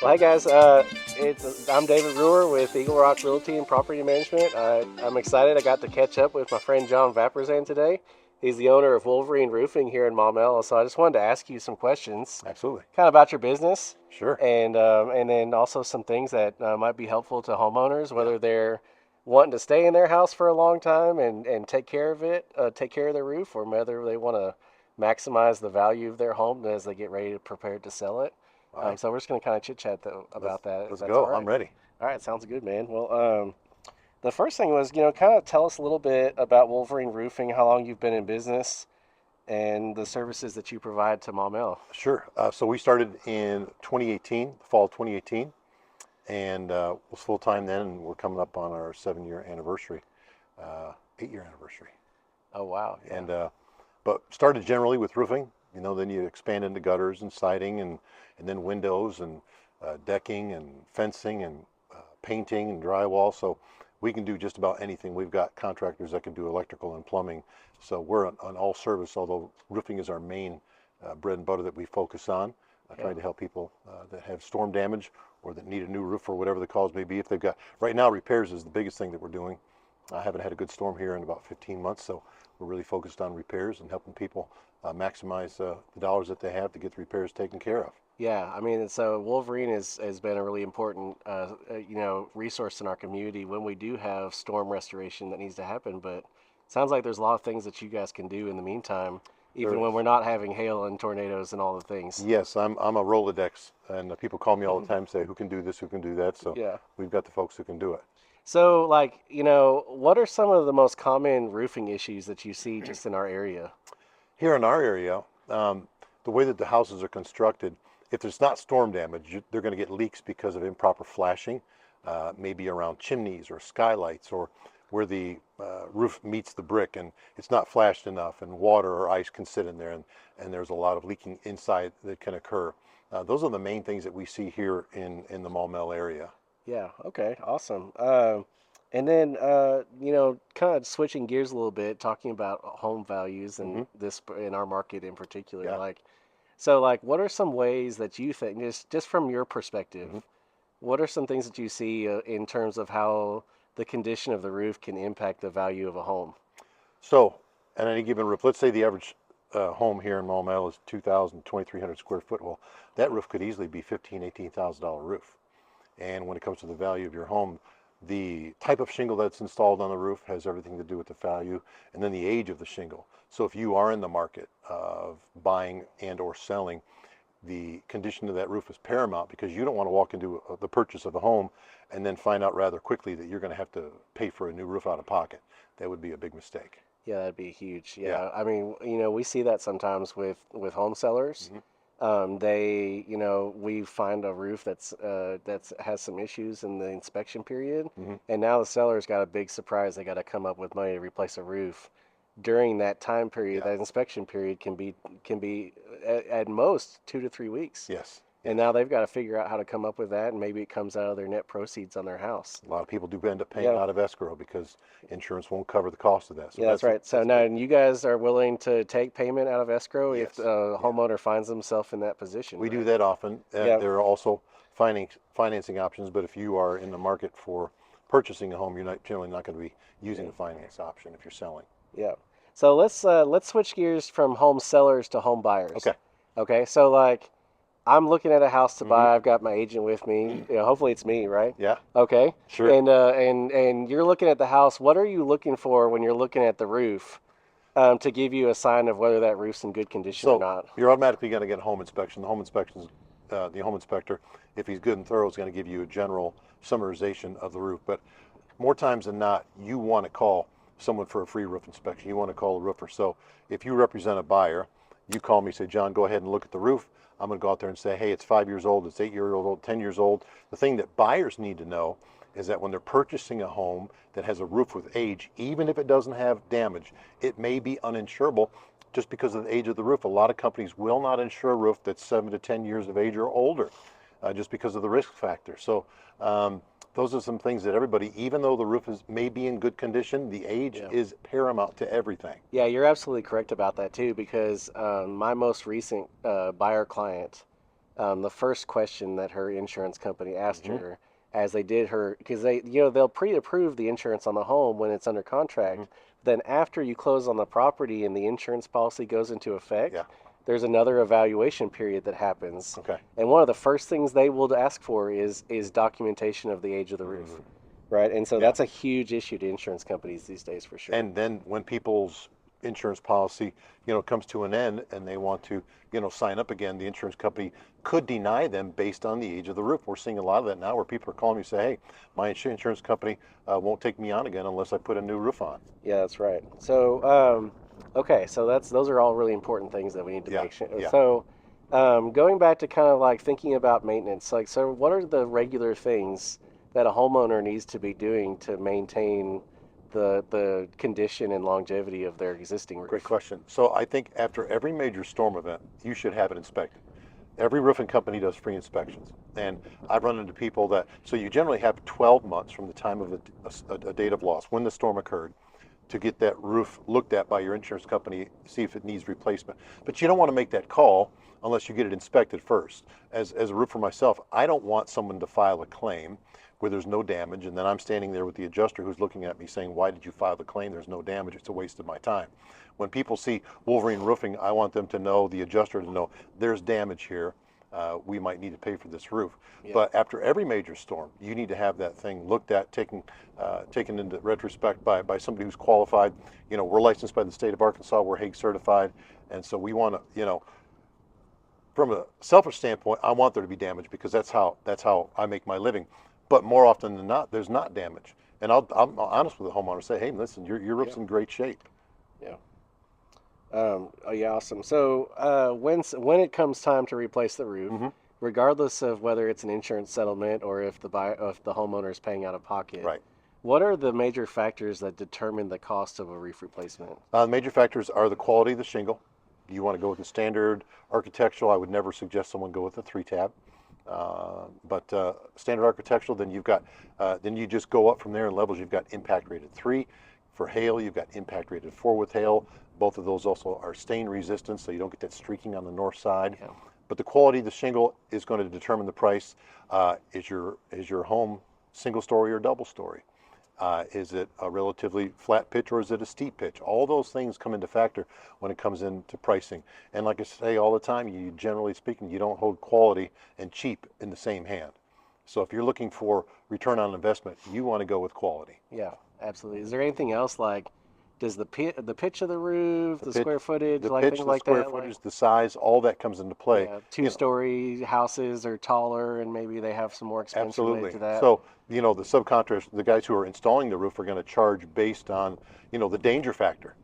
Well, hey guys, I'm David Brewer with Eagle Rock Realty and Property Management. I'm excited. I got to catch up with my friend John Vapreszan today. He's the owner of Wolverine Roofing here in Maumelle. So I just wanted to ask you some questions, Absolutely. kind of about your business, Sure. and then also some things that might be helpful to homeowners, Yeah. whether they're wanting to stay in their house for a long time and take care of it, take care of their roof, or whether they want to maximize the value of their home as they get ready to prepare to sell it. All right. So we're just going to kind of chit chat Let's about that, if let's that's all go. I'm right. ready. All right, sounds good, man. Well, the first thing was, kind of tell us a little bit about Wolverine Roofing, how long you've been in business, and the services that you provide to Maumelle. Sure. So we started in 2018, fall of 2018, and was full time then, and we're coming up on our 7-year anniversary, 8-year anniversary. Oh, wow. Yeah. And but started generally with roofing. Then you expand into gutters and siding, and then windows and decking and fencing and painting and drywall. So we can do just about anything. We've got contractors that can do electrical and plumbing. So we're an all service, although roofing is our main bread and butter that we focus on, Yeah. trying to help people that have storm damage or that need a new roof or whatever the cause may be. If they've got, right now, repairs is the biggest thing that we're doing. I haven't had a good storm here in about 15 months, so we're really focused on repairs and helping people maximize the dollars that they have to get the repairs taken care of. Yeah, I mean, so Wolverine has been a really important, resource in our community when we do have storm restoration that needs to happen. But it sounds like there's a lot of things that you guys can do in the meantime, There even when is. we're not having hail and tornadoes and all the things. Yes, I'm a Rolodex, and people call me all the time and say, who can do this, who can do that. So Yeah. we've got the folks who can do it. So, what are some of the most common roofing issues that you see just in our area? Here in our area, the way that the houses are constructed, if there's not storm damage, they're going to get leaks because of improper flashing, maybe around chimneys or skylights or where the roof meets the brick and it's not flashed enough and water or ice can sit in there and there's a lot of leaking inside that can occur. Those are the main things that we see here in the Maumelle area. Yeah, okay, awesome. And then, kind of switching gears a little bit, talking about home values and Hmm. this in our market in particular. Yeah. What are some ways that you think, just from your perspective, Hmm. what are some things that you see in terms of how the condition of the roof can impact the value of a home? So, at any given roof, let's say the average home here in Maumelle is 2,000, 2,300 square foot. Well, that roof could easily be $15,000, $18,000 roof. And when it comes to the value of your home, the type of shingle that's installed on the roof has everything to do with the value, and then the age of the shingle. So if you are in the market of buying and or selling, the condition of that roof is paramount because you don't want to walk into the purchase of a home and then find out rather quickly that you're going to have to pay for a new roof out of pocket. That would be a big mistake. Yeah, that'd be huge. Yeah. Yeah, I mean, we see that sometimes with home sellers. Hmm. We find a roof that's has some issues in the inspection period, Hmm. and now the seller's got a big surprise. They got to come up with money to replace a roof. During that time period, Yeah. that inspection period can be at most 2 to 3 weeks, Yes. and Yes. now they've got to figure out how to come up with that, and maybe it comes out of their net proceeds on their house. A lot of people do end up paying Yeah, out of escrow because insurance won't cover the cost of that. So yeah, that's that's a, right. So that's a now big you guys are willing to take payment out of escrow if yes. the Yeah. homeowner finds themselves in that position, We do right? that often. Yeah, There are also financing options, but if you are in the market for purchasing a home, you're not generally not going to be using yeah, a finance option if you're selling. yeah. So let's switch gears from home sellers to home buyers. Okay. Okay, so I'm looking at a house to Hmm. buy. I've got my agent with me. Hopefully it's me, right? Yeah. Okay. Sure. And you're looking at the house. What are you looking for when you're looking at the roof, to give you a sign of whether that roof's in good condition or So not? you're automatically going to get a home inspection. The home inspector, if he's good and thorough, is going to give you a general summarization of the roof. But more times than not, you want to call someone for a free roof inspection. You want to call a roofer. So if you represent a buyer, you call me, say, John, go ahead and look at the roof. I'm going to go out there and say, hey, it's 5 years old, it's 8 years old, 10 years old. The thing that buyers need to know is that when they're purchasing a home that has a roof with age, even if it doesn't have damage, it may be uninsurable just because of the age of the roof. A lot of companies will not insure a roof that's 7 to 10 years of age or older, just because of the risk factor. So those are some things that everybody, even though the roof may be in good condition, the age Yeah. is paramount to everything. Yeah, you're absolutely correct about that too, because my most recent buyer client, the first question that her insurance company asked Mm-hmm. her as they did her, because they'll pre-approve the insurance on the home when it's under contract. Mm-hmm. Then after you close on the property and the insurance policy goes into effect, Yeah. there's another evaluation period that happens. Okay. And one of the first things they will ask for is documentation of the age of the roof. Mm-hmm. Right. And so Yeah. that's a huge issue to insurance companies these days for sure. And then when people's insurance policy, comes to an end and they want to, sign up again, the insurance company could deny them based on the age of the roof. We're seeing a lot of that now where people are calling me and say, hey, my insurance company won't take me on again unless I put a new roof on. Yeah, that's right. So, okay, so those are all really important things that we need to Yeah. make sure. Yeah. So, going back to kind of like thinking about maintenance, like, so what are the regular things that a homeowner needs to be doing to maintain the condition and longevity of their existing roof? Great question. So I think after every major storm event, you should have it inspected. Every roofing company does free inspections. And I've run into people so you generally have 12 months from the time of a date of loss, when the storm occurred, to get that roof looked at by your insurance company, see if it needs replacement. But you don't want to make that call unless you get it inspected first. As a roofer myself, I don't want someone to file a claim where there's no damage, and then I'm standing there with the adjuster who's looking at me saying, why did you file the claim? There's no damage. It's a waste of my time. When people see Wolverine Roofing, I want them to know, the adjuster to know, there's damage here. We might need to pay for this roof. Yeah. But after every major storm, you need to have that thing looked at, taken into retrospect by somebody who's qualified. We're licensed by the state of Arkansas. We're Hague certified. And so we want to, from a selfish standpoint, I want there to be damage because that's how I make my living. But more often than not, there's not damage. And I'm honest with the homeowner. Say, hey, listen, your roof's in great shape. Yeah. Oh yeah, awesome. So when it comes time to replace the roof, Mm-hmm. regardless of whether it's an insurance settlement or if the homeowner is paying out of pocket, Right. what are the major factors that determine the cost of a roof replacement? The major factors are the quality of the shingle. You want to go with the standard architectural. I would never suggest someone go with a 3-tab. But standard architectural, then then you just go up from there in levels. You've got impact rated 3 for hail. You've got impact rated 4 with hail. Both of those also are stain resistant, so you don't get that streaking on the north side. Yeah. But the quality of the shingle is going to determine the price. Is your home single story or double story? Is it a relatively flat pitch or is it a steep pitch? All those things come into factor when it comes into pricing. And like I say all the time, generally speaking, you don't hold quality and cheap in the same hand. So if you're looking for return on investment, you want to go with quality. Yeah, absolutely. Is there anything else like, does the pitch of the roof, the square footage, The like pitch, things the like square that? footage, the size, all that comes into play. Yeah, two-story houses are taller, and maybe they have some more expense Absolutely. related to that. So, the subcontractors, the guys who are installing the roof are going to charge based on, the danger factor.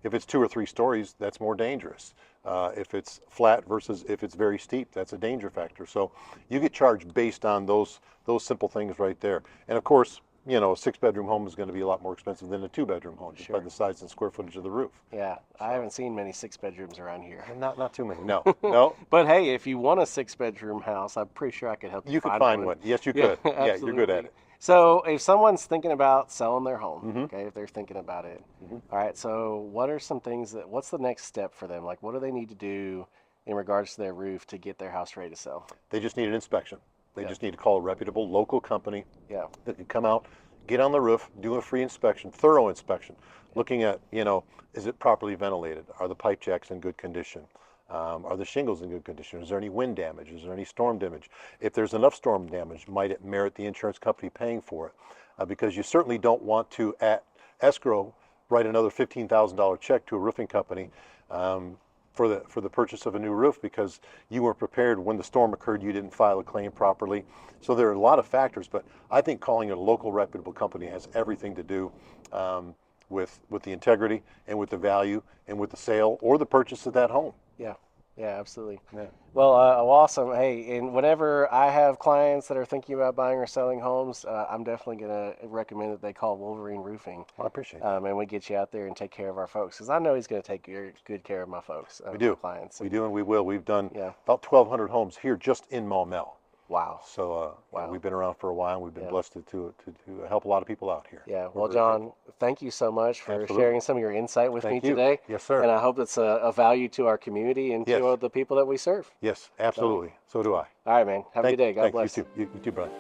If it's 2 or 3 stories, that's more dangerous. If it's flat versus if it's very steep, that's a danger factor. So you get charged based on those simple things right there. And of course, a 6-bedroom home is going to be a lot more expensive than a 2-bedroom home, just by the size and square footage of the roof. Yeah, I haven't seen many 6-bedrooms around here. Not too many. No, no. But hey, if you want a 6-bedroom house, I'm pretty sure I could help you, You could find one. Yes, you could. Yeah, you're good at it. So if someone's thinking about selling their home, Mm-hmm. okay, if they're thinking about it, Mm-hmm. all right, so what are some things what's the next step for them? Like, what do they need to do in regards to their roof to get their house ready to sell? They just need an inspection. They Yeah. just need to call a reputable local company Yeah. that can come out, get on the roof, do a free inspection, thorough inspection, looking at, is it properly ventilated? Are the pipe jacks in good condition? Are the shingles in good condition? Is there any wind damage? Is there any storm damage? If there's enough storm damage, might it merit the insurance company paying for it? Because you certainly don't want to, at escrow, write another $15,000 check to a roofing company for the purchase of a new roof because you weren't prepared when the storm occurred. You didn't file a claim properly. So there are a lot of factors, but I think calling it a local reputable company has everything to do with the integrity and with the value and with the sale or the purchase of that home. Yeah. Yeah, absolutely. Yeah. Well, awesome. Hey, and whenever I have clients that are thinking about buying or selling homes, I'm definitely going to recommend that they call Wolverine Roofing. I appreciate that. And we get you out there and take care of our folks because I know he's going to take good care of my folks. We do. My clients. We do and we will. We've done Yeah. about 1,200 homes here just in Maumelle. Wow. So Wow. we've been around for a while, and we've been Yeah. blessed to help a lot of people out here. Yeah. We're Well, very John, grateful. thank you so much for Absolutely. sharing some of your insight with me Thank you. today. Yes, sir. And I hope it's a value to our community and Yes. to the people that we serve. Yes, absolutely. So do I. All right, man. Have a good day. God Thanks. bless. You too, brother.